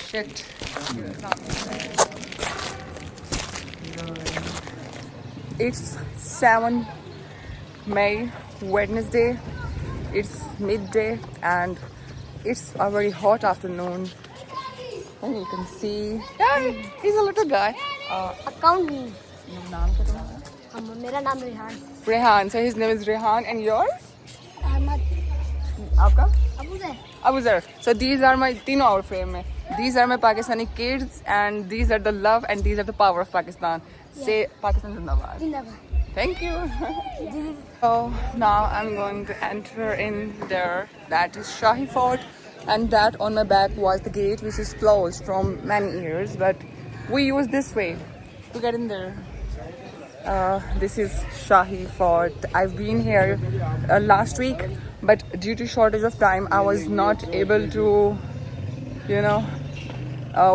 Shit. It's 7 May, Wednesday. It's midday and it's a very hot afternoon. And you can see, yeah, he's a little guy. Accountant. नाम क्या तुम्हारा? मेरा नाम Rehan. Rehan. So his name is Rehan, and yours? Ahmad. आपका? अबू ज़र. Abu Zar. So these are my तीनों our frame में. These are my Pakistani kids, and these are the love, and these are the power of Pakistan. Say Pakistan Zindabad. जिंदाबाद. Thank you. So now I'm going to enter in there. That is Shahi Fort, and that on my back was the gate, which is closed from many years, but we use this way to get in there. This is Shahi Fort. I've been here last week, but due to shortage of time, I was not able to,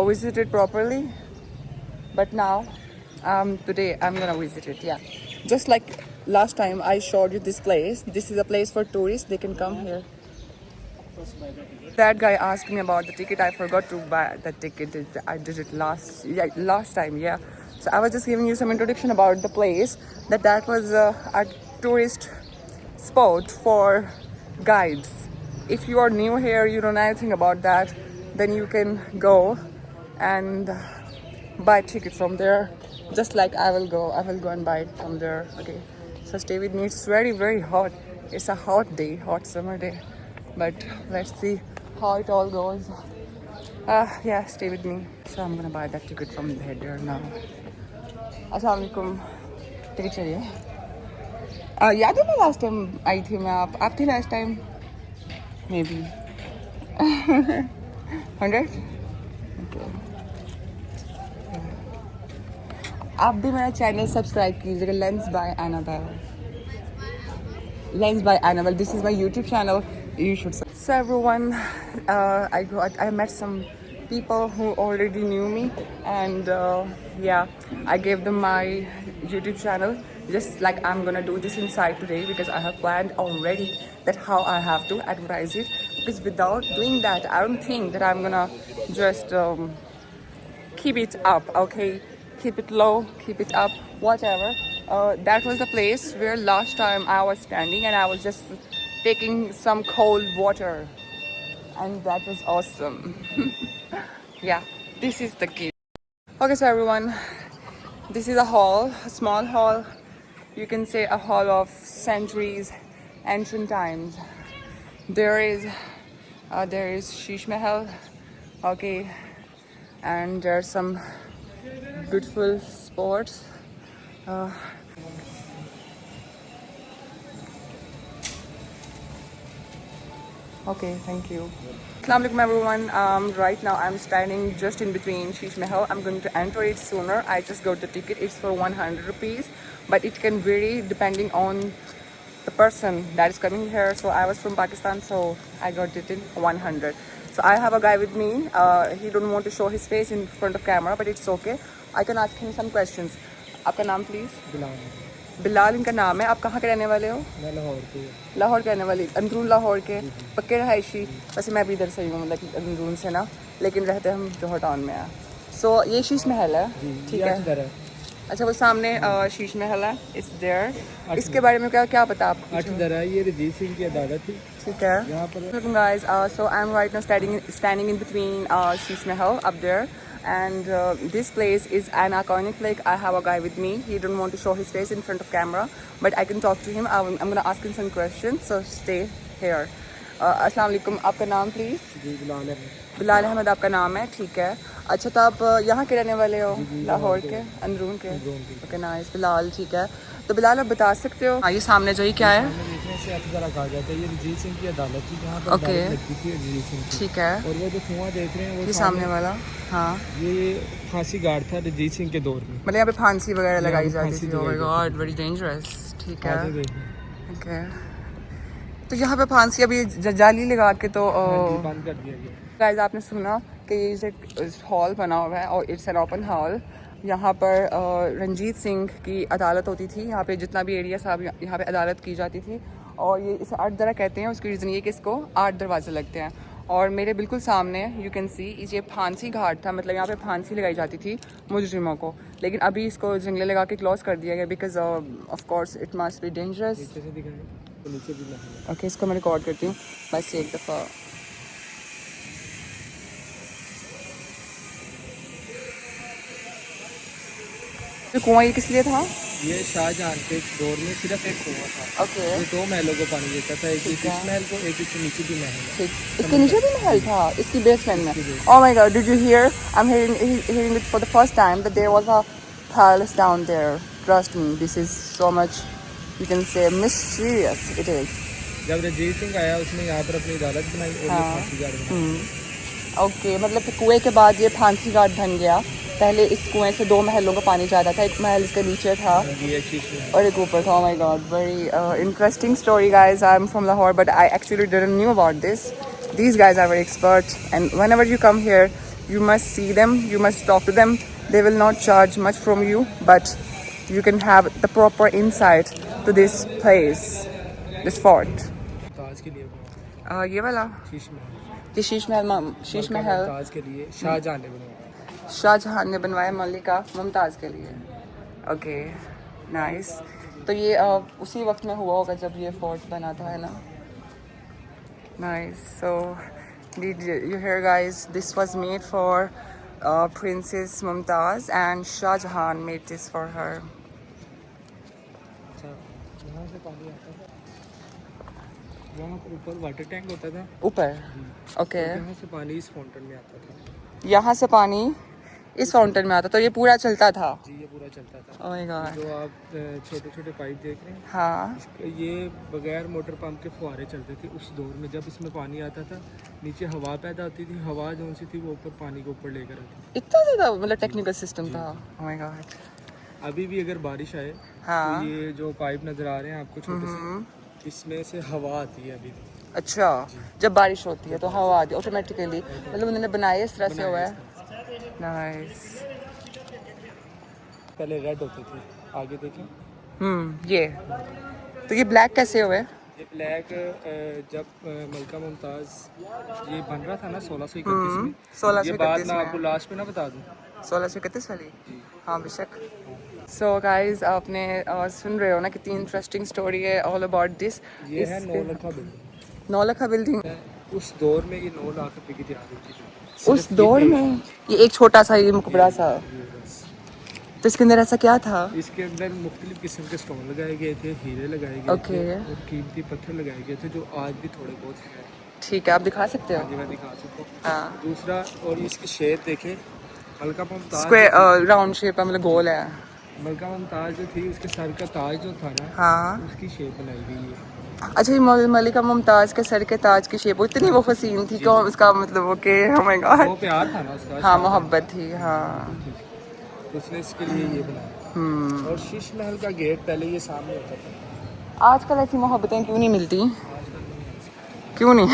visit it properly. But now, today I'm gonna visit it. Yeah, just like last time I showed you this place. This is a place for tourists. They can come here. That guy asked me about the ticket. I forgot to buy the ticket. I did it last time. Yeah. So I was just giving you some introduction about the place. That was a tourist spot for guides. If you are new here, you don't know anything about that, then you can go and buy a ticket from there. Just like I will go and buy it from there. Okay. So stay with me. It's very, very hot. It's a hot day, hot summer day. But let's see how it all goes. Yeah, stay with me. So I'm gonna buy that ticket from there now. अस्सलाम वालेकुम. Ticket चाहिए? याद है ना last time I थी मैं, आप थी लास्ट टाइम मे बी 100. आप भी मेरा चैनल सब्सक्राइब कीजिएगा. Lens by Annabel. This is my YouTube channel. You should. So everyone, I met some people who already knew me, and yeah, I gave them my YouTube channel, just like I'm gonna do this inside today, because I have planned already that how I have to advertise it, because without doing that I don't think that I'm gonna just keep it up. Okay, keep it low, keep it up, whatever. That was the place where last time I was standing and I was just taking some cold water, and that was awesome. Yeah, this is the gate. Okay, so everyone, this is a hall, a small hall. You can say a hall of centuries, ancient times. There is Sheesh Mahal, okay, and there are some beautiful spots. Okay, thank you. Assalamu alaikum everyone. Right now I'm standing just in between Sheesh Mahal. I'm going to enter it sooner. I just got the ticket. It's for 100 rupees, but it can vary depending on the person that is coming here. So I was from Pakistan, so I got it in 100. So I have a guy with me. He don't want to show his face in front of camera, but it's okay. I can ask him some questions. आपका नाम please? Bilal इनका नाम है. आप कहाँ के रहने वाले हो? मैं लाहौर के. लाहौर के रहने वाली. अंदरून लाहौर के पक्के रहायशी. वैसे मैं भी इधर से ही हूँ, मतलब अंदरून से ना, लेकिन रहते हम जौहर टाउन में हैं. सो ये शीश महल है. ठीक है. अच्छा, वो सामने शीश महल है. It's there. इसके बारे में क्या पता आपको? अठदर है. ये रजीत सिंह की अदालत थी. ठीक है. यहाँ पर guys, so I'm right now standing in between Sheesh Mahal up there. And this place is an iconic lake. I have a guy with me. He don't want to show his face in front of camera, but I can talk to him. I'm gonna ask him some questions, so stay here. अस्सलाम वालेकुम. आपका नाम please? जी बिलाल अहमद. बिलाल अहमद आपका नाम है. ठीक है. अच्छा, तो आप यहाँ के रहने वाले हो? लाहौर के, अंदरून के. Okay, nice. बिलाल, ठीक है. तो बिलाल आप बता सकते हो ये सामने जो ही क्या है? से अठदरा कहा जाता है. ये रजीत सिंह की अदालत थी, जहाँ पर ओके, लगती थी रजीत सिंह की. ठीक है. और वो जो कुआं देख रहे हैं वो ये सामने वाला, हाँ, ये फांसी गार्ड था रजीत सिंह के दौर में. मतलब यहाँ पे फांसी वगैरह लगाई जाती फांसी थी. Oh my God, very dangerous. ठीक है. ओके, तो यहाँ पे फांसी अभी जाली लगा के तो बंद कर दिया गया. गाइस, आपने सुना कि ये हॉल बना हुआ है और इट्स एन ओपन हॉल. यहाँ पर रंजीत सिंह की अदालत होती थी. यहाँ पे जितना भी एरिया साहब यहाँ पे अदालत की जाती थी. और ये इसे 8 दरा कहते हैं। उसकी रीज़न ये कि इसको 8 दरवाजे लगते हैं। और मेरे बिल्कुल सामने यू कैन सी ये फांसी घाट था, मतलब यहाँ पे फांसी लगाई जाती थी मुजरिमों को, लेकिन अभी इसको जंगले लगा के क्लोज कर दिया गया because of course it must be dangerous. नीचे से दिखाएं तो नीचे भी महल है। ओके, इसको मैं रिकॉर्ड करती हूँ बस एक दफ़ा। तो कुआं ये किस लिए था? ये शाहजहां के दौर में सिर्फ एक कुआं था। ओके, ये 2 महलों को पानी देता था, एक ठीक है। इस महल को, एक इसके नीचे भी महल है। ठीक, इसके नीचे भी महल था इसकी बेसमेंट में। Oh my God, did you here? I am hearing it for the first time that there was a palace down there. Trust me, this is so much, you can say, mysterious it is. जब रंजीत सिंह आया उसने यहाँ पर अपनी अदालत बनाई और ये फांसी घाट बनाई। ओके, मतलब फिर कुएं के बाद ये फांसी घाट बन गया। पहले इस कुएं से 2 महलों का पानी जाता था, एक महल इसके नीचे था ये शीश महल। और एक ऊपर था। Oh my God, very interesting story, guys. I'm from Lahore, but I actually didn't knew about this. These guys are very expert, and whenever you come here, you must see them. You must talk to them. They will not charge much from you, but you can have the proper insight to this place, this fort. ताज के लिए बनाया ये वाला, शीश महल। ये शीश महल, शीश महल ताज के लिए शाहजहां ने बनवाया। शाहजहां ने बनवाया मल्लिका मुमताज़ के लिए। Okay, nice. तो ये उसी वक्त में हुआ होगा जब ये फोर्ट बना था, है ना? Nice. So did you hear guys, this was made for princess Mumtaz and Shahjahan made this for her. अच्छा, यहाँ से पानी आता था, वहाँ पर ऊपर वाटर टैंक होता था ऊपर। ओके, यहाँ से पानी इस फाउंटेन में आता था। यहाँ से पानी इस फाउंटेन में आता, तो ये पूरा चलता था? जी, ये पूरा चलता था। Oh my God. जो आप छोटे छोटे पाइप देख रहे हैं, हाँ, ये बगैर मोटर पंप के फुहारे चलते थे उस दौर में। जब इसमें पानी आता था, नीचे हवा पैदा होती थी, हवा जो सी थी वो ऊपर पानी को ऊपर लेकर आती थी। इतना ज़्यादा मतलब टेक्निकल सिस्टम था। Oh my God. अभी भी अगर बारिश आए हाँ। तो ये जो पाइप नज़र आ रहे हैं आपको छोटे से, इसमें से हवा आती है अभी भी। अच्छा, जब बारिश होती है तो हवा आती है ऑटोमेटिकली, मतलब उन्होंने बनाया इस तरह से हुआ है। नाइस। पहले रेड होते थे, आगे देखें। ये तो ये ब्लैक कैसे हुए? ये ब्लैक जब मलका मुमताज़ ये बन रहा था ना 1631 में, 1631 ये बात मैं में। आपको लास्ट में ना बता दूं। 1631 वाली? हाँ, बेशक। सो गाइज, आपने सुन रहे हो ना कितनी इंटरेस्टिंग स्टोरी है ऑल अबाउट दिस। ये है 9 लखा बिल्डिंग। 9 लाख बिल्डिंग। उस दौर में ये 9 लाख रुपए की तैयार होती थी। उस दौर में ये एक छोटा सा, ये मुकबरा सा, तो इसके अंदर ऐसा क्या था? इसके अंदर मुख्तलिफ किस्म के स्टोन लगाए गए थे, हीरे लगाए गए ओके। थे और कीमती पत्थर लगाए गए थे जो आज भी थोड़े बहुत हैं। ठीक है, आप दिखा सकते हाँ हो? जी, मैं दिखा सकता हूँ। हाँ, दूसरा, और इसकी शेप देखें, मलका मुमताज़ स्क्वायर राउंड शेप है, मतलब गोल है। मलका मुमताज़ जो थी उसके सर का ताज जो था ना, हाँ, उसकी शेप बनाई गई है। अच्छा, ये मलिका मुमताज़ के सर के ताज की शेप, इतनी वो हसीन थी कि उसका मतलब वो के oh my God। वो प्यार था ना उसका। हाँ, मोहब्बत थी। हाँ, तो उसने इसके लिए ये बनाया। और शीश महल का गेट पहले ये सामने होता था। आजकल ऐसी मोहब्बतें क्यों नहीं मिलती? क्यों नहीं?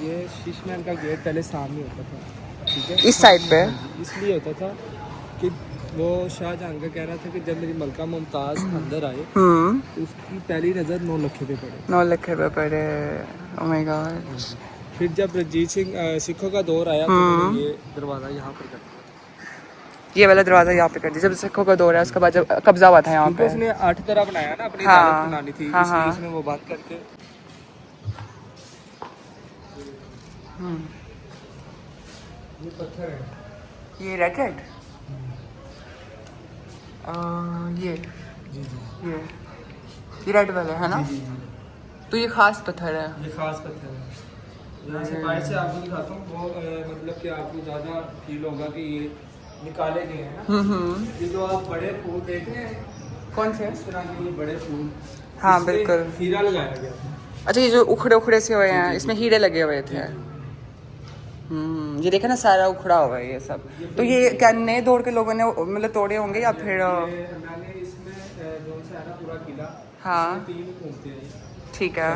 ये शीश महल का गेट पहले सामने होता था, ठीक है, इस साइड पे। इसलिए होता था कि वो शाहजहां का कहना था कि जब मेरी मलका मुमताज़ अंदर आए तो उसकी पहली नज़र 9 लाख पे पड़े। 9 लाख रुपए पड़े। Oh my God. फिर जब रंजीत सिंह सिखों का दौर आया तो उन्होंने ये दरवाज़ा यहाँ पर कर दिया। ये वाला दरवाजा यहाँ पे कर दिया जब सिखों का दौर है, उसके बाद जब कब्जा हुआ था यहाँ क्योंकि पे। उसने 8 तरह बनाया ना, अपनी हाँ, अदालत बनानी थी, हाँ, इसलिए हाँ। इसने वो बात करके ये पत्थर है। ये रैकेट, ये जी जी ये रेड वाला है ना? जी जी। तो ये खास पत्थर है। ये खास पत्थर है। यहाँ से बाहर से आपको दिखाता हूँ, वो मतलब कि आपको ज़्यादा फील होगा कि ये निकाले गए हैं ना। ये जो आप बड़े फूल देख रहे हैं, कौन से? इस तरह के ये बड़े फूल, हाँ, इसमें बिल्कुल। हीरा लगाया गया था। अच्छा, ये जो उखड़े उखड़े से हुए हैं, इसमें हीरे लगे हुए थे। ये देखा ना, सारा उखड़ा हुआ है ये सब। तो ये क्या नए दौर के लोगों ने मतलब तोड़े होंगे या फिर? मैंने इसमें जो सा है ना पूरा किला, हाँ, इसमें 3 घूमते हैं, ठीक है।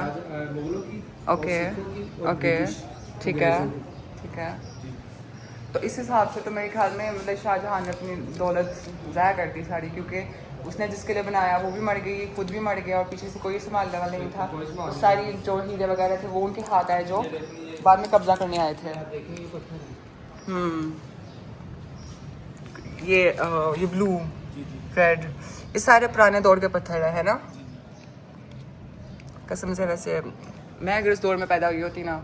मुगलों की, ओके, और सिखों की, और ओके, ब्रिटिश ठीक है, अंग्रेजों की। ठीक है। जी। तो इस हिसाब से तो मेरे ख्याल में मतलब शाहजहां ने अपनी दौलत ज़ाया कर दी सारी, क्योंकि उसने जिसके लिए बनाया वो भी मर गई, खुद भी मर गया और पीछे से कोई संभालने वाला नहीं था। कोई संभालने सारी जो हीरे वगैरह थे वो उनके हाथ आए, जो बाद में कब्जा करने आए थे। देखिए ये पत्थर है। ये ब्लू, जी जी। रेड, ये सारे पुराने दौर के पत्थर है ना। कसम से, वैसे मैं अगर इस दौर में पैदा हुई होती ना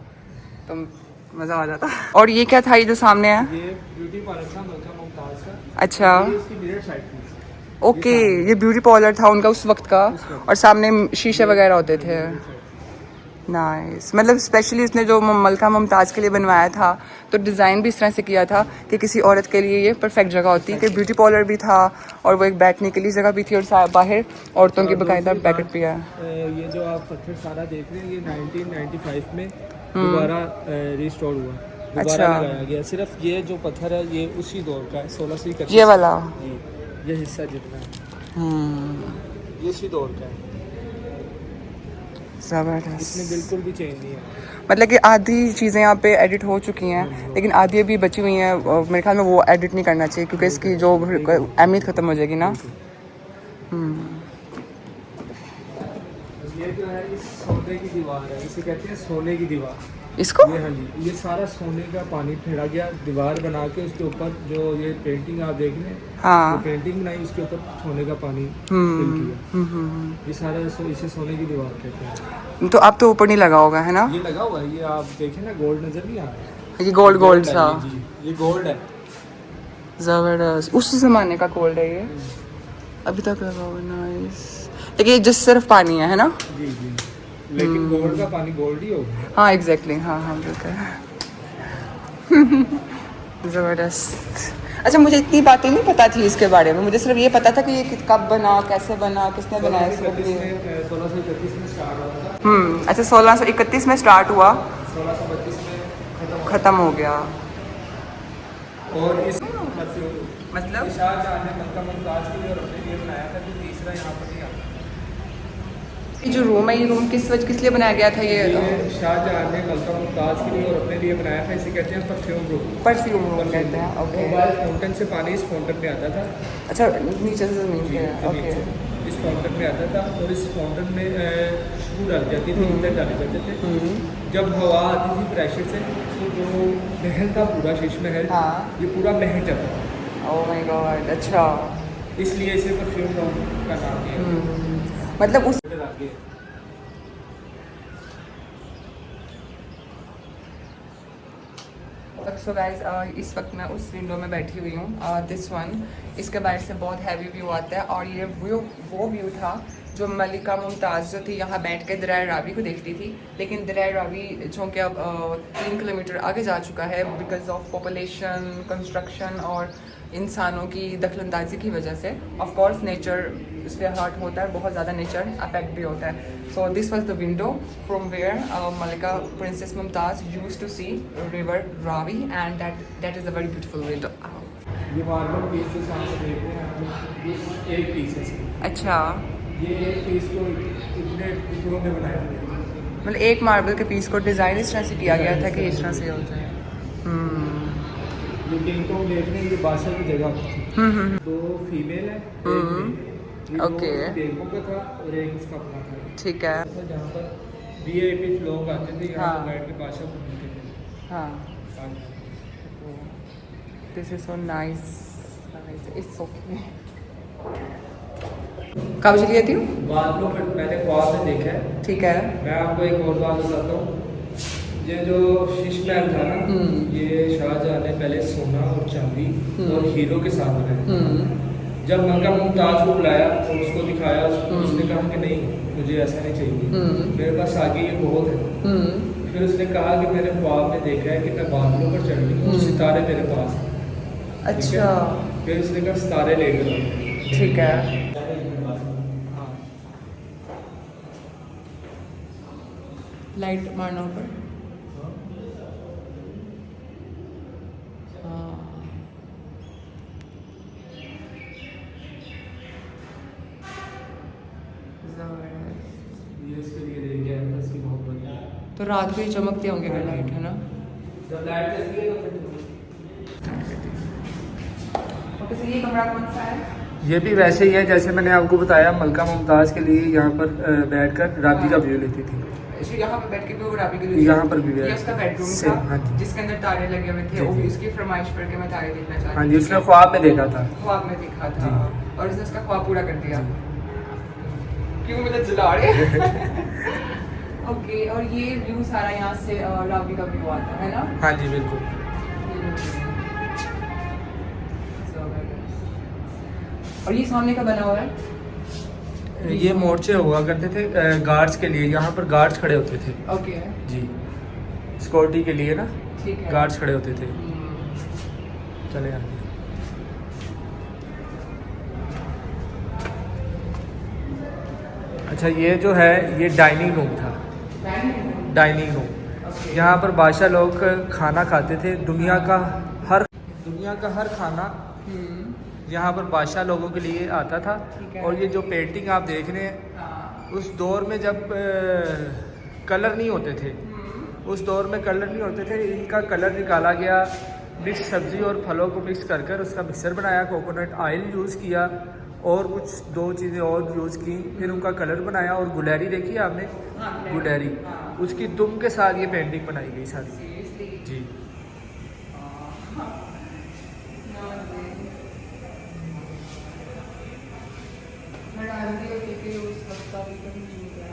तो मज़ा आ जाता। और ये क्या था, ये जो सामने है? ये ब्यूटी पार्लर था मलका मुमताज का। अच्छा, ये इसकी मिरर साइड थी। ओके, ये ब्यूटी पार्लर था उनका उस वक्त का, और सामने शीशे वगैरह होते थे। नाइस। मतलब स्पेशली उसने जो मलका मुमताज़ के लिए बनवाया था तो डिज़ाइन भी इस तरह से किया था कि किसी औरत के लिए ये परफेक्ट जगह होती है, कि ब्यूटी पार्लर भी था और वो एक बैठने के लिए जगह भी थी, और बाहर औरतों की बाकायदा पैकेट भी है। ये जो आप पत्थर सारा देख रहे हैं ये 1995 में दोबारा रिस्टोर हुआ, दोबारा अच्छा। लगाया गया। सिर्फ ये जो पत्थर है ये उसी दौर का है, 1631। ये वाला जी, ये हिस्सा जितना है ये उसी दौर का है। ज़बरदस्त। इसमें बिल्कुल भी चेंज नहीं है। मतलब कि आधी चीज़ें यहाँ पे एडिट हो चुकी हैं, लेकिन आधी अभी बची हुई हैं। मेरे ख्याल में वो एडिट नहीं करना चाहिए क्योंकि इसकी जो अहमियत ख़त्म हो जाएगी ना। ये जो है इस सोने की दीवार है, इसे कहते हैं सोने की दीवार। इसको ये हाँ जी, ये सारा सोने का पानी फेरा गया, दीवार बना के उसके ऊपर जो ये पेंटिंग आप देख रहे हैं, हाँ। जो पेंटिंग बनाई उसके ऊपर सोने का पानी फिल किया। ये सारा इसे सोने की दीवार कहते हैं। तो अब तो ऊपर नहीं लगा होगा, है ना? ये लगा हुआ है, ये आप देखें ना, गोल्ड नजर नहीं आ रहा है। ये गोल्ड है सा ये जी, ये गोल्ड है। ज़बरदस्त, उस ज़माने का गोल्ड है ये, अभी तक लगा हुआ। नाइस। लेकिन ये जिस सिर्फ पानी है ना? जी जी, लेकिन गोल्ड का पानी गोल्ड ही होगा। हाँ एग्जैक्टली, हाँ हाँ बिल्कुल। ज़बरदस्त। अच्छा, मुझे इतनी बातें नहीं पता थी इसके बारे में, मुझे सिर्फ ये पता था कि ये कब बना, कैसे बना, किसने बनाया इसको। 1631 में स्टार्ट हुआ था। अच्छा 1631 में स्टार्ट हुआ, 1632 में ख़त्म हो गया। और इस मतलब शाहजहां ने मक्का मुमताज के लिए और अपने लिए बनाया था कि तीसरा यहाँ पर नहीं आता। ये जो रूम है, ये रूम किस लिए बनाया गया था? ये शाहजहां ने मक्का मुमताज के लिए और अपने लिए बनाया था, इसे कहते हैं परफ्यूम रूम। परफ्यूम रूम कहते हैं। ओके। फाउंटेन से पानी इस फाउंटेन में आता था। अच्छा, नीचे से ज़मीन पे। ओके। इस फाउंटेन में आता था और इस फाउंटेन में खुशबू डाली जाती थी, ईंधन डाले जाते थे। जब हवा आती थी प्रेशर से तो जो महल था पूरा, शीश महल, हाँ। ये पूरा महक जाता था। Oh my God. अच्छा, इसलिए इसे परफ्यूम रूम का नाम दिया। मतलब उस आगे सो गाइस, इस वक्त मैं उस विंडो में बैठी हुई हूँ, दिस वन। इसके बाहर से बहुत हैवी व्यू आता है, और ये वो व्यू था जो मलिका मुमताज़ जो थी यहाँ बैठ के दरिया रावी को देखती थी। लेकिन दरिया रावी जो कि अब 3 किलोमीटर आगे जा चुका है बिकॉज ऑफ पॉपुलेशन, कंस्ट्रक्शन और इंसानों की दखलंदाजी की वजह से। ऑफ कोर्स नेचर इस पर हर्ट होता है, बहुत ज़्यादा नेचर अफेक्ट भी होता है। So this was the window from where मलिका princess Mumtaz used to see river Ravi, and that is a very beautiful window. ये मार्बल पीस के सामने देख रहे हैं, एक पीस है इसका। अच्छा, ये एक पीस को इतने टुकड़ों में बनाया गया है। मतलब एक मार्बल के पीस को डिज़ाइन इस तरह से किया गया था कि इस तरह से हो जाए। ये इनको देख रहे हैं, ये बादशाह की जगह होती थी। 2 फीमेल है, एक मेल है। ये ओके। बेगमों का था और एक इसका अपना था। ठीक है। तो जहाँ पर VIP लोग आते थे, यहाँ हाँ। पर बैठ के बादशाह को मिलते थे। हाँ, this is so nice, it's okay. कब चली जाती हूँ? बादलों पर मैंने ख्वाब में देखा है। ठीक है। मैं आपको एक और बात बताता हूँ। ये जो शीश महल था ना, ये शाहजहां ने पहले सोना और चांदी और हीरो के साथ बनाया। जब मक्का मुमताज को बुलाया और उसको दिखाया, उसने कहा कि नहीं, मुझे ऐसा नहीं चाहिए, मेरे पास आगे ये बहुत है। फिर उसने कहा कि मैंने ख्वाब में देखा है कि मैं बादलों पर चढ़ रही हूँ, सितारे मेरे पास हैं। अच्छा, फिर उसने कहा सितारे लेकर आओ। ठीक है। हाँ, लाइट मारना ऊपर। हाँ, ये इसके लिए ले गया था, इसकी मोहब्बत है। तो रात को ही चमकते होंगे अगर लाइट, है ना? जब लाइट जलती है तो फिर ओके, तो ये कमरा कौन सा है? ये भी वैसे ही है जैसे मैंने आपको बताया, मलका मुमताज़ के लिए यहाँ पर बैठकर राबी का व्यू लेती थी। यहाँ पे बैठ के भी वो राबी के लिए यहाँ पर भी ये उसका बेडरूम सेम, हाँ था जी। जिसके अंदर तारे लगे हुए थे। जी, वो जी। भी उसकी फरमाइश पर के मैं तारे देखना चाहती हाँ जी, उसने ख्वाब में देखा था। ख्वाब में देखा था जी। और उसने उसका ख्वाब पूरा कर दिया। क्यों मुझे जला रहे ओके, और ये व्यू सारा यहाँ से राबी का व्यू आता है ना। हाँ जी बिल्कुल। और ये सामने का बना हुआ है, ये मोर्चे हुआ करते थे गार्ड्स के लिए, यहाँ पर गार्ड्स खड़े होते थे ओके जी, सिक्योरिटी के लिए ना ठीक है। गार्ड्स खड़े होते थे। चले आगे। अच्छा ये जो है ये डाइनिंग रूम था, डाइनिंग रूम। यहाँ पर बादशाह लोग खाना खाते थे, दुनिया का हर खाना यहाँ पर बादशाह लोगों के लिए आता था। ठीक है। और ये जो पेंटिंग आप देख रहे हैं, उस दौर में जब कलर नहीं होते थे, उस दौर में कलर नहीं होते थे, इनका कलर निकाला गया, मिक्स सब्ज़ी और फलों को मिक्स कर कर उसका मिक्सर बनाया, कोकोनट ऑयल यूज़ किया और कुछ 2 चीज़ें और यूज़ की, फिर उनका कलर बनाया। और गुलहरी देखी आपने, गुलहरी, उसकी दुम के साथ ये पेंटिंग बनाई गई सारी जी।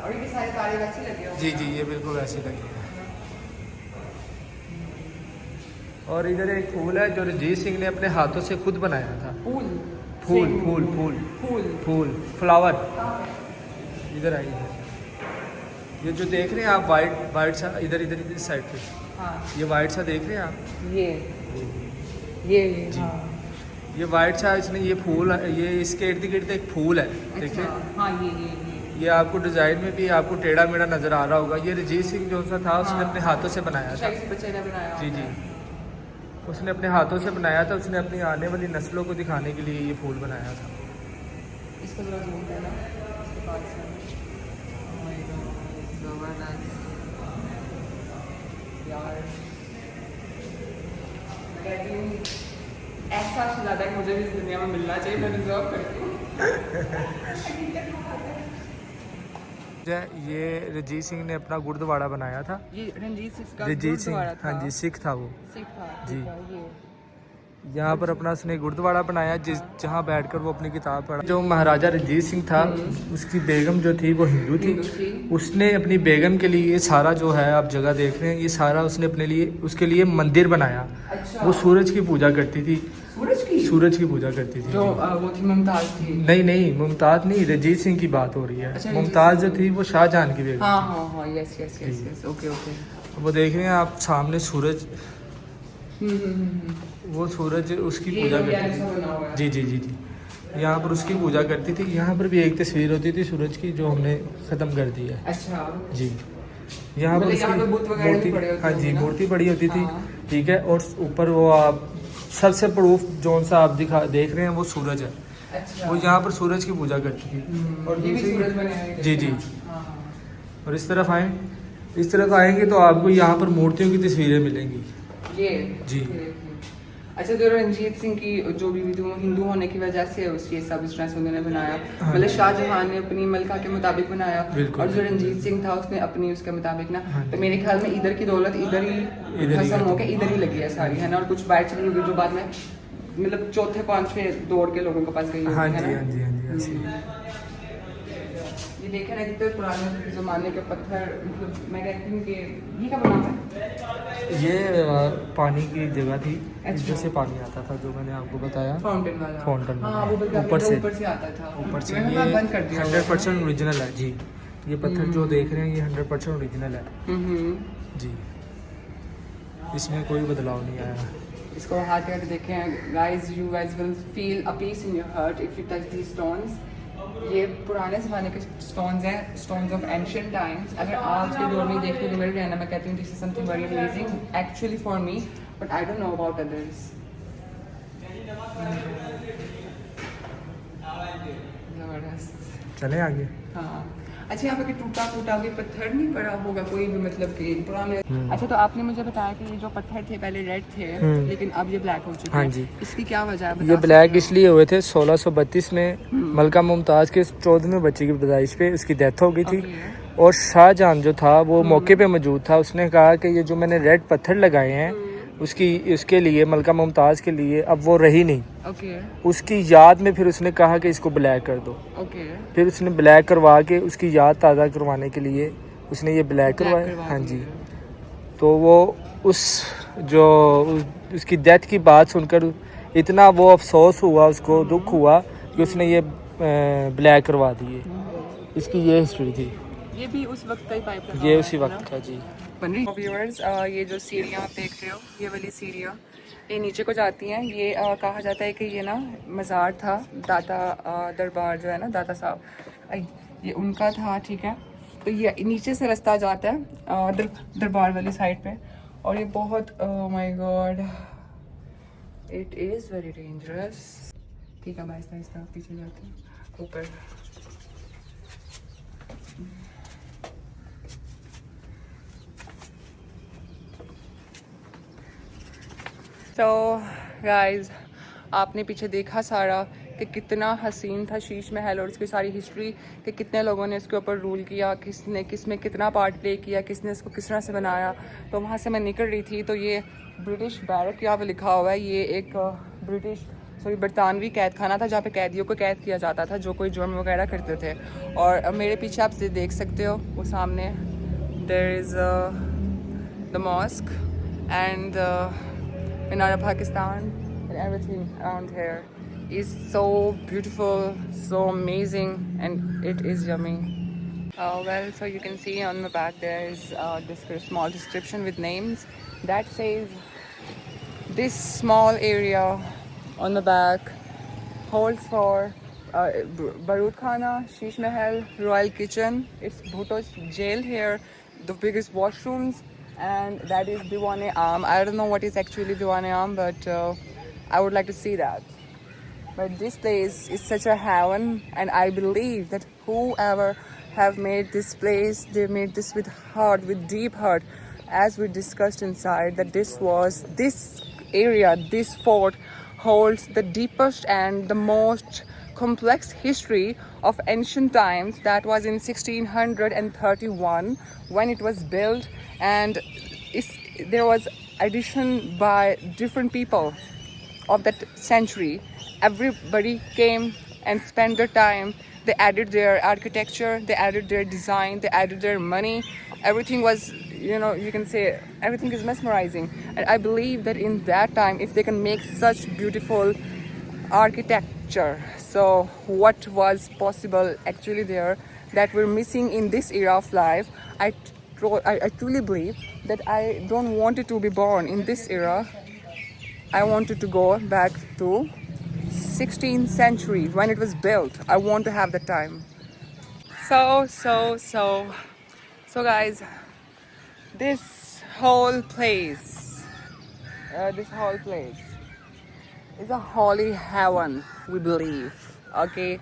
और ये सारे तारे वैसे लगे हुए जी जी, ये बिल्कुल वैसे लगे हैं। और इधर एक फूल है जो रंजीत सिंह ने अपने हाथों से खुद बनाया था। फूल फूल फूल फूल फूल फूल फ्लावर। इधर आइए, ये जो देख रहे हैं आप वाइट सा, इधर इधर इधर साइड पे, हाँ ये वाइट सा देख रहे हैं आप, ये जी। हाँ ये वाइट सा, इसमें ये फूल, ये इसके इर्द गिर्द एक फूल है, देखिए। अच्छा, हाँ ये आपको डिज़ाइन में भी आपको टेढ़ा मेढ़ा नज़र आ रहा होगा। ये रंजीत सिंह जो सा था उसने अपने हाथों से बनाया था। शायद किसी बच्चे ने बनाया जी होगा। जी, उसने अपने हाथों से बनाया था। उसने अपनी आने वाली नस्लों को दिखाने के लिए ये फूल बनाया था। इसको जरा जूम करना इसके पास से। Oh my God, जबरदस्त यार, कहती हूँ ऐसा शहजादा है मुझे भी इस दुनिया में मिलना चाहिए, मैं डिजर्व करती हूँ। ये रंजीत सिंह ने अपना गुरुद्वारा बनाया था। ये रंजीत सिंह का रंजीत सिंह, गुरुद्वारा था। हाँ जी, सिख था वो सिख था जी। ठीक है, ये यहाँ पर अपना उसने गुरुद्वारा बनाया जहाँ बैठकर वो अपनी किताब पढ़ा। जो महाराजा रंजीत सिंह था, उसकी बेगम जो थी वो हिंदू थी। उसने अपनी बेगम के लिए ये सारा जो है आप जगह देख रहे हैं, ये सारा उसने अपने लिए, उसके लिए मंदिर बनाया। अच्छा। वो सूरज की पूजा करती थी, सूरज की पूजा करती थी। जो वो थी मुमताज थी। नहीं मुमताज नहीं, रंजीत सिंह की बात हो रही है। अच्छा, मुमताज जो थी वो शाहजहां की बेगम। हाँ हाँ हाँ, yes yes yes yes, okay okay. वो देख रहे हैं आप सामने सूरज, वो सूरज उसकी ये पूजा जो करती ऐसा बना हुआ थी। है। जी जी जी जी, यहाँ पर उसकी पूजा करती थी। यहाँ पर भी एक तस्वीर होती थी सूरज की जो हमने ख़त्म कर दी है अच्छा जी। यहाँ पर मतलब यहाँ पे बुत उसकी वगैरह भी मूर्ति, पड़े होते हाँ जी, होंगे ना? मूर्ति पड़ी होती थी। हाँ। ठीक है, और ऊपर वो आप सबसे प्रूफ जो सा आप देख रहे हैं वो सूरज है। अच्छा, वो यहाँ पर सूरज की पूजा करती थी। और ये भी दूसरी- सूरज बने हैं जी जी। हाँ हाँ, और इस तरफ आए, इस तरफ आएंगे तो आपको यहाँ पर मूर्तियों की तस्वीरें मिलेंगी ये जी। अच्छा, तो रंजीत सिंह की जो भी थी वो हिंदू होने की वजह से ये सब इस तरह से उन्होंने बनाया। हाँ। मतलब शाहजहां ने अपनी मलका के मुताबिक बनाया बिल्कुल। और जो रंजीत सिंह था उसने अपनी उसके मुताबिक ना। हाँ। तो मेरे ख्याल में इधर की दौलत इधर ही इधर ही खत्म खत्म। होकर इधर ही लगी है सारी, है ना। और कुछ बाहर चली होगी जो बाद में मतलब चौथे पांचवें दौर के लोगों के पास गई होगी, हाँ है जी ना? हाँ जी हाँ जी ऐसे ही। ये देखे ना कितने पुराने जमाने के पत्थर, मतलब मैं कहती हूँ कि ये क्या बना है? ये पानी की जगह थी अच्छा। जिससे पानी आता था, जो मैंने आपको बताया। फाउंटेन वाला। फाउंटेन हाँ, वाला। वो बल्कि ऊपर से- ऊपर से आता था। ऊपर से मैंने ये कहा बंद कर दिया 100% ओरिजिनल है जी। ये पत्थर जो देख रहे हैं ये 100% ओरिजिनल है जी, इसमें कोई बदलाव नहीं आया। इसको हाथ करके देखें guys, you guys will feel a peace in your heart if you touch these stones. ये पुराने ज़माने के स्टोन्स हैं, स्टोन्स ऑफ एंशिएंट टाइम्स। अगर आज के दौर में देखने को मिल रहे हैं ना, मैं कहती हूँ this is something very amazing actually for me, but I don't know about others. जबरदस्त। चलें आगे। हाँ, अच्छा यहाँ पे टूटा फूटा कोई पत्थर नहीं पड़ा होगा कोई भी, मतलब कि पुराने। अच्छा तो आपने मुझे बताया कि ये जो पत्थर थे पहले रेड थे लेकिन अब ये ब्लैक हो चुके हैं। हाँ जी। इसकी क्या वजह है? ये ब्लैक इसलिए हुए थे 1632 में मलका मुमताज़ के 14वें बच्चे की पैदाइश पे उसकी डेथ हो गई थी। और शाहजहां जो था वो मौके पे मौजूद था। उसने कहा कि ये जो मैंने रेड पत्थर लगाए हैं उसके लिए मलका मुमताज़ के लिए अब वो रही नहीं। उसकी याद में फिर उसने कहा कि इसको ब्लैक कर दो। फिर उसने ब्लैक करवा के उसकी याद ताज़ा करवाने के लिए उसने ये ब्लैक करवाया। हाँ जी। तो वो उसकी डेथ की बात सुनकर इतना वो अफसोस हुआ, उसको दुख हुआ कि उसने ये ब्लैक करवा दिए। इसकी ये हिस्ट्री थी। ये भी उस वक्त का ही पाइप लगा ये उसी वक्त का जी। व्यूअर्स ये जो सीढ़ियाँ आप देख रहे हो, ये वाली सीढ़ियाँ ये नीचे को जाती हैं। ये कहा जाता है कि ये ना मज़ार था, दाता दरबार जो है ना, दाता साहब ये उनका था, ठीक है। तो ये नीचे से रास्ता जाता है दरबार वाली साइड पे। और ये बहुत my God it is very dangerous. ठीक है, आहिस्ता आहिस्ता पीछे जाते हैं ऊपर। तो गाइस आपने पीछे देखा सारा कि कितना हसीन था शीश महल और उसकी सारी हिस्ट्री, कि कितने लोगों ने इसके ऊपर रूल किया, किसने किसमें कितना पार्ट प्ले किया, किसने इसको किस तरह से बनाया। तो वहाँ से मैं निकल रही थी तो ये ब्रिटिश बैरक यहाँ पे लिखा हुआ है। ये एक बरतानवी कैद खाना था जहाँ पे कैदियों को कैद किया जाता था जो कोई जुर्म वगैरह करते थे। और मेरे पीछे आप देख सकते हो वो सामने there is the mosque and Minar Pakistan, and everything around here is so beautiful, so amazing, and it is yummy. Well, so you can see on the back there is this small description with names that says this small area on the back holds for Barut Khana, Sheesh Mahal, Royal Kitchen. It's Bhutto jail here, the biggest washrooms. And that is Diwan-e-Aam. I don't know what is actually Diwan-e-Aam, but I would like to see that. But this place is such a heaven, and I believe that whoever have made this place, they made this with heart, with deep heart. As we discussed inside, that this area, this fort holds the deepest and the most complex history of ancient times. That was in 1631 when it was built, and there was addition by different people of that century. Everybody came and spent their time. They added their architecture, they added their design, they added their money. Everything was, you can say everything is mesmerizing. And I believe that in that time, if they can make such beautiful architecture, so what was possible actually there that we're missing in this era of life. I truly believe that I don't want it to be born in this era. I wanted to go back to 16th century when it was built. I want to have the time. So guys, this whole place is a holy heaven, we believe. Okay,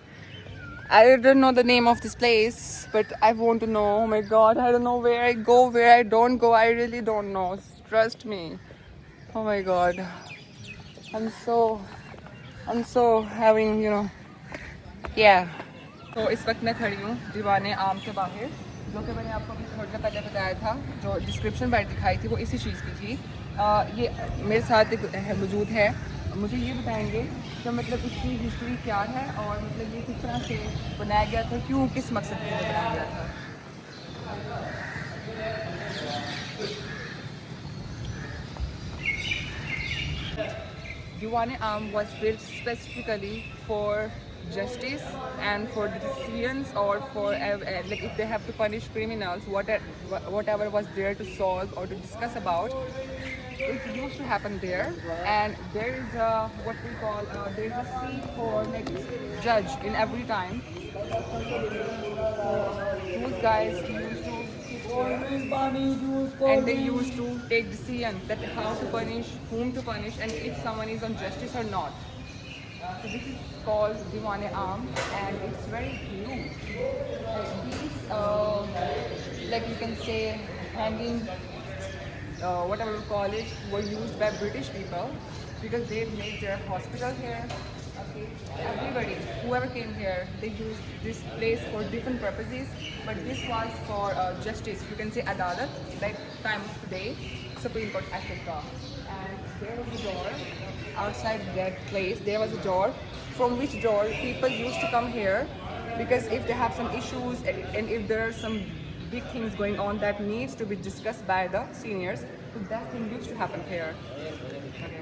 I don't know the name of this place, but I want to know. Oh my God, I don't know where I go, where I don't go. I really don't know. Trust me. Oh my God, I'm so having, yeah. तो इस वक्त मैं खड़ी हूँ दीवान-ए-आम के बाहर, जो कि मैंने आपको अभी थोड़ी देर पहले बताया था। जो डिस्क्रिप्शन पर दिखाई थी वो इसी चीज़ की थी। ये मेरे साथ मौजूद है। मुझे ये बताएंगे कि मतलब इसकी हिस्ट्री क्या है और मतलब ये किस तरह से बनाया गया था, क्यों, किस मकसद के लिए बनाया गया था। Diwan-e-Aam was built specifically for justice and for decisions, or for like if they have to punish criminals, whatever was there to solve or to discuss about, it used to happen there. And there is a what we call there is a seat for like judge in every time. Those guys used to and they used to take decisions that how to punish, whom to punish, and if someone is on justice or not. So this is called Diwan-e-Aam, and it's very huge. These like you can say, hanging, whatever you call it, were used by British people because they made their hospital here. Okay, everybody, whoever came here, they used this place for different purposes, but this was for justice. You can say adalat, like time of today, Supreme Court Africa. And there was a door outside that place. There was a door from which door people used to come here because if they have some issues and if there are some big things going on that needs to be discussed by the seniors, so that thing used to happen here. Okay.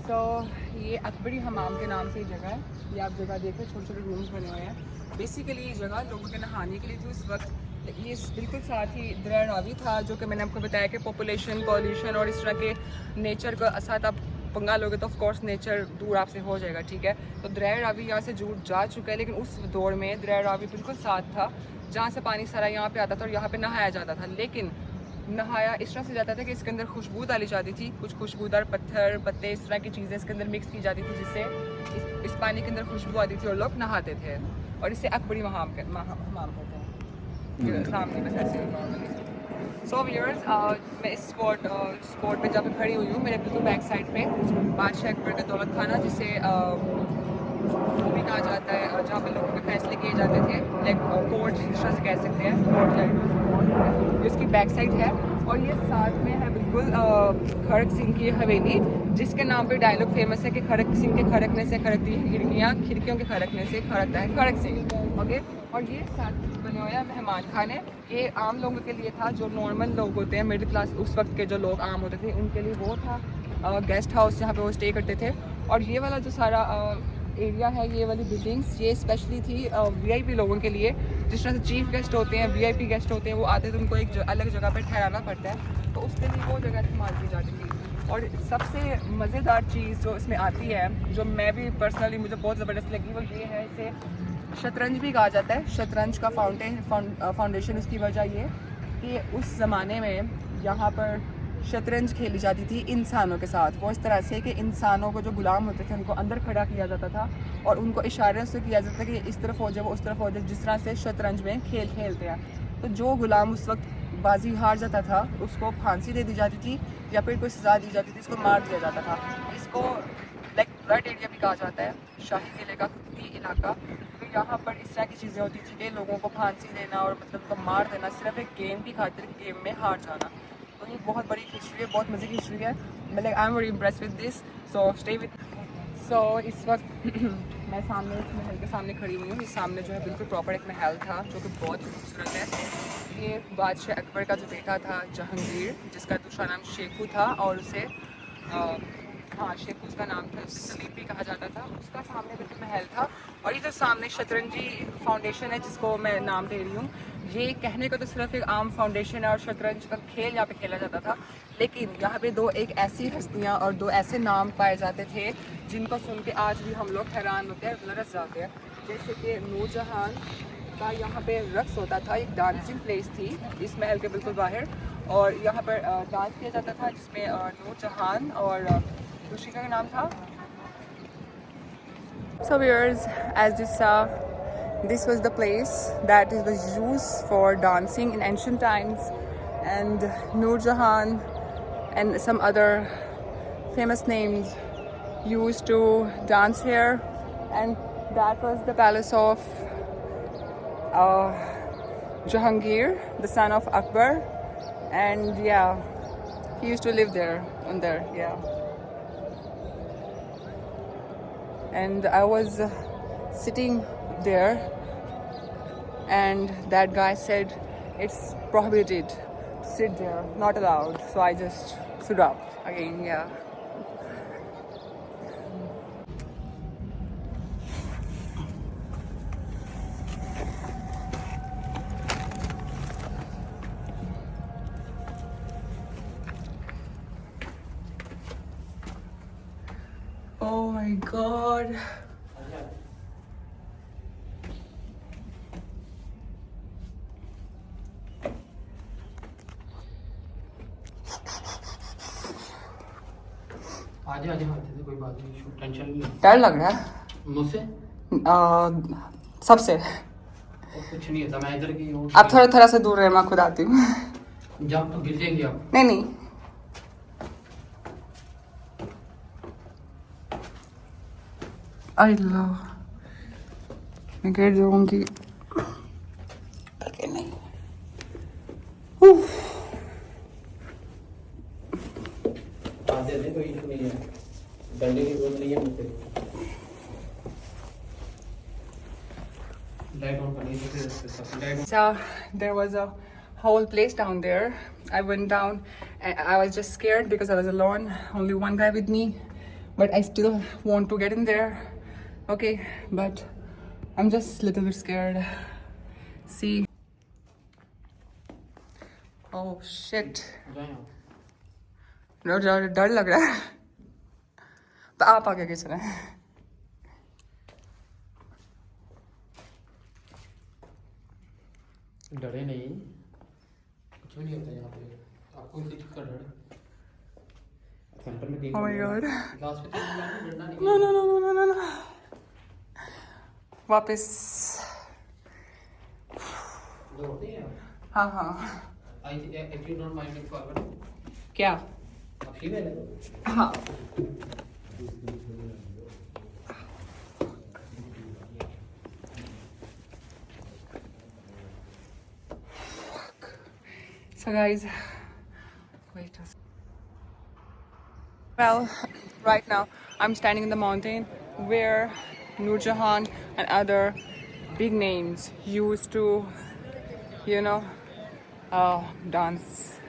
तो ये अकबरी हमाम के नाम से ही जगह है। ये आप जगह देखें, छोटे छोटे रूम्स बने हुए हैं। बेसिकली ये जगह लोगों के नहाने के लिए जो इस वक्त ये बिल्कुल साथ ही दरिया रावी था, जो कि मैंने आपको बताया कि पॉपुलेशन, पॉल्यूशन और इस तरह के नेचर का साथ आप पंगा लोगे तो ऑफ कोर्स नेचर दूर आपसे हो जाएगा, ठीक है। तो दरिया रावी यहाँ से जुड़ जा चुका है, लेकिन उस दौर में दरिया रावी बिल्कुल साथ था, जहाँ से पानी सारा यहाँ पे आता था और यहाँ पे नहाया जाता था। लेकिन नहाया इस तरह से जाता था कि इसके अंदर खुशबू डाली जाती थी, कुछ खुशबूदार पत्थर, पत्ते, इस तरह की चीज़ें इसके अंदर मिक्स की जाती थी, जिससे इस पानी के अंदर खुशबू आती थी और लोग नहाते थे। और इसे अकबरी हमाम कहते हैं। सामने बस ऐसे नॉर्मली। सो व्यूअर्स, मैं इस स्पॉट पे जहाँ पे खड़ी हुई हूँ, मेरे बिल्कुल बैक साइड पे बादशाह अकबर का दौलत खाना, जिसे वो भी कहा जाता है जहाँ पे लोगों के फैसले किए जाते थे, लाइक कोर्ट जिस तरह से कह सकते हैं, कोर्ट जिसकी बैक साइड है। और ये साथ में है बिल्कुल खड़क सिंह की हवेली, जिसके नाम पे डायलॉग फेमस है कि खड़क सिंह के खड़कने से खड़कती है खिड़कियाँ, खिड़कियों के खड़कने से खड़कता है खड़क सिंह। ओके, और ये साथ बने हुए हैं मेहमान खाने। ये आम लोगों के लिए था, जो नॉर्मल लोग होते हैं, मिडिल क्लास उस वक्त के जो लोग आम होते थे, उनके लिए वो था गेस्ट हाउस जहाँ पे वो स्टे करते थे। और ये वाला जो सारा एरिया है, ये वाली बिल्डिंग्स, ये स्पेशली थी वीआईपी लोगों के लिए। जिस तरह से चीफ गेस्ट होते हैं, वीआईपी गेस्ट होते हैं, वो आते थे, उनको एक अलग जगह पर ठहराना पड़ता है, तो उसके लिए वो जगह इस्तेमाल की जाती थी। और सबसे मज़ेदार चीज़ जो इसमें आती है, जो मैं भी पर्सनली मुझे बहुत ज़बरदस्त लगी, वो ये है, इसे शतरंज भी कहा जाता है। शतरंज का फाउंडेशन इसकी वजह ये कि उस ज़माने में यहाँ पर शतरंज खेली जाती थी इंसानों के साथ। वो इस तरह से कि इंसानों को जो गुलाम होते थे उनको अंदर खड़ा किया जाता था और उनको इशारे से किया जाता था कि इस तरफ हो जाए, वो उस तरफ हो जाए, जिस तरह से शतरंज में खेल खेलते हैं। तो जो गुलाम उस वक्त बाजी हार जाता था, उसको फांसी दे दी जाती थी या फिर कोई सज़ा दी जाती थी, इसको मार दिया जाता था। इसको लाइक रेड एरिया भी कहा जाता है, शाही किले का खुदी इलाका। तो यहाँ पर इस तरह की चीज़ें होती थी कि लोगों को फांसी देना और मतलब उनको मार देना सिर्फ एक गेम की खातिर, गेम में हार जाना। तो ये बहुत बड़ी हिस्ट्री है, बहुत मज़े की हिस्ट्री है। मतलब I am very impressed with this, so stay with. So इस वक्त मैं सामने इस महल के सामने खड़ी हुई हूँ। इस सामने जो है बिल्कुल प्रॉपर एक महल था, जो कि बहुत ही खूबसूरत है। ये बादशाह अकबर का जो बेटा था जहांगीर, जिसका दूसरा नाम शेखू था, और उसे हाँ शेखू उसका नाम था, उसे सलीम भी कहा जाता था। उसका सामने बिल्कुल महल था। और ये जो सामने शतरंजी फाउंडेशन है, जिसको मैं नाम दे रही हूँ, ये कहने को तो सिर्फ एक आम फाउंडेशन है और शतरंज का खेल यहाँ पे खेला जाता था, लेकिन यहाँ पे एक ऐसी हस्तियाँ और दो ऐसे नाम पाए जाते थे जिनको सुन के आज भी हम लोग हैरान होते हैं, लरस जाते हैं। जैसे कि नूरजहान का यहाँ पे रक्स होता था, एक डांसिंग प्लेस थी इस महल के बिल्कुल बाहर, और यहाँ पर डांस किया जाता था, जिसमें नूरजहान और दूसरी का नाम था। So viewers, as you saw, this was the place that was used for dancing in ancient times, and Noor Jahan and some other famous names used to dance here, and that was the palace of Jahangir, the son of Akbar, and yeah, he used to live there, yeah. And I was sitting there, and that guy said it's prohibited to sit there, not allowed. So I just stood up again, yeah. Oh my god. आजे आजे हाथ से कोई बात नहीं, tension नहीं है। डर लग रहा है मुझसे। सबसे और कुछ नहीं होता, मैं इधर की हूँ। आप थोड़ा थोड़ा से दूर रहे, मैं खुद आती हूँ। जब तो गिर जाएंगे आप। नहीं नहीं, अल्लाह मैं गिर जाऊंगी। नहीं, दे दे, कोई इशू नहीं है, डंडे की जरूरत नहीं है मुझसे। लाइट ऑन करनी है, light. So there was a whole place down there. I went down and I was just scared because I was alone, only one guy with me, but I still want to get in there. Okay, but I'm just a little bit scared. See, oh shit, डर लग रहा है। तो आप आगे किस रहे हैं? डरे नहीं, कुछ भी नहीं होता यहाँ पे, आपको किसी चीज का डर सेंटर में देख। Oh my god, क्लास में तो डरना नहीं। no no no no no no no, वापस। दौड़ते हैं आप? हाँ हाँ, if you don't mind it forward, क्या? आप फीमेल है? हाँ, so guys, wait a second. Well, right now I'm standing in the mountain where Noor Jahan and other big names used to, you know, dance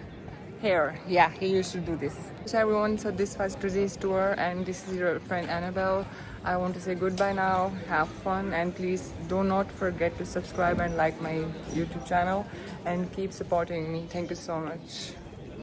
here. Yeah, he used to do this. So everyone, so this was today's tour and this is your friend Annabelle. I want to say goodbye now. Have fun and please do not forget to subscribe and like my YouTube channel and keep supporting me. Thank you so much.